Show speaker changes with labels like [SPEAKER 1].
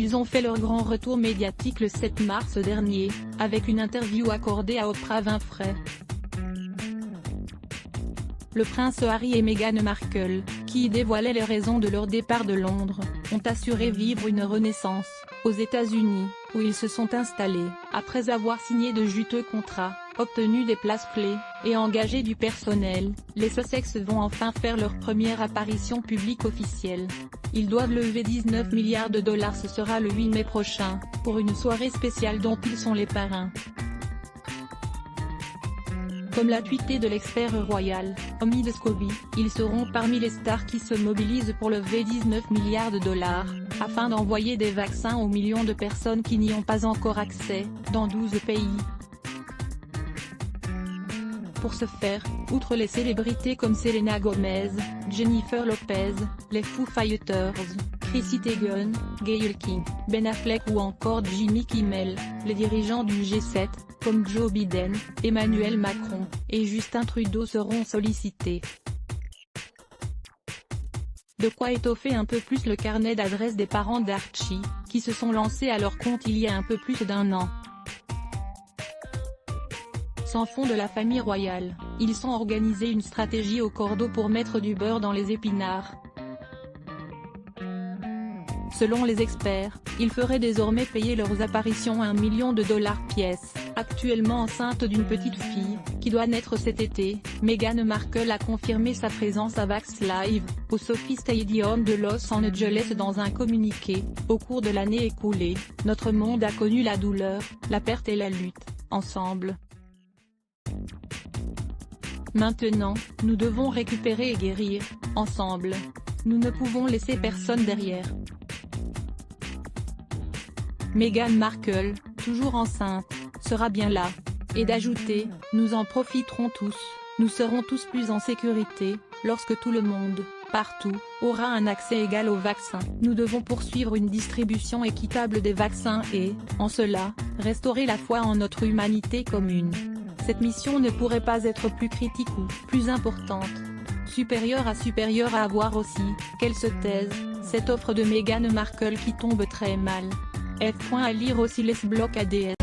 [SPEAKER 1] Ils ont fait leur grand retour médiatique le 7 mars dernier, avec une interview accordée à Oprah Winfrey. Le prince Harry et Meghan Markle, qui dévoilaient les raisons de leur départ de Londres, ont assuré vivre une renaissance aux États-Unis, où ils se sont installés, après avoir signé de juteux contrats, obtenu des places clés, et engagé du personnel. Les Sussex vont enfin faire leur première apparition publique officielle. Ils doivent lever 19 milliards de dollars, ce sera le 8 mai prochain, pour une soirée spéciale dont ils sont les parrains. Comme l'a tweeté de l'expert royal, Omid Scobie, ils seront parmi les stars qui se mobilisent pour lever 19 milliards de dollars, afin d'envoyer des vaccins aux millions de personnes qui n'y ont pas encore accès, dans 12 pays. Pour ce faire, outre les célébrités comme Selena Gomez, Jennifer Lopez, les Foo Fighters, Chrissy Teigen, Gayle King, Ben Affleck ou encore Jimmy Kimmel, les dirigeants du G7, comme Joe Biden, Emmanuel Macron, et Justin Trudeau seront sollicités. De quoi étoffer un peu plus le carnet d'adresses des parents d'Archie, qui se sont lancés à leur compte il y a un peu plus d'1 an. Sans fond de la famille royale, ils ont organisé une stratégie au cordeau pour mettre du beurre dans les épinards. Selon les experts, ils feraient désormais payer leurs apparitions 1 million de dollars pièce. Actuellement enceinte d'une petite fille, qui doit naître cet été, Meghan Markle a confirmé sa présence à Vax Live, au Sophie Stadium de Los Angeles dans un communiqué. Au cours de l'année écoulée, notre monde a connu la douleur, la perte et la lutte, ensemble. Maintenant, nous devons récupérer et guérir, ensemble. Nous ne pouvons laisser personne derrière. Meghan Markle, toujours enceinte, sera bien là. Et d'ajouter, nous en profiterons tous, nous serons tous plus en sécurité, lorsque tout le monde, partout, aura un accès égal aux vaccins. Nous devons poursuivre une distribution équitable des vaccins et, en cela, restaurer la foi en notre humanité commune. Cette mission ne pourrait pas être plus critique ou plus importante. Supérieure à avoir aussi, qu'elle se taise, cette offre de Meghan Markle qui tombe très mal. F. À lire aussi les blocs ADS.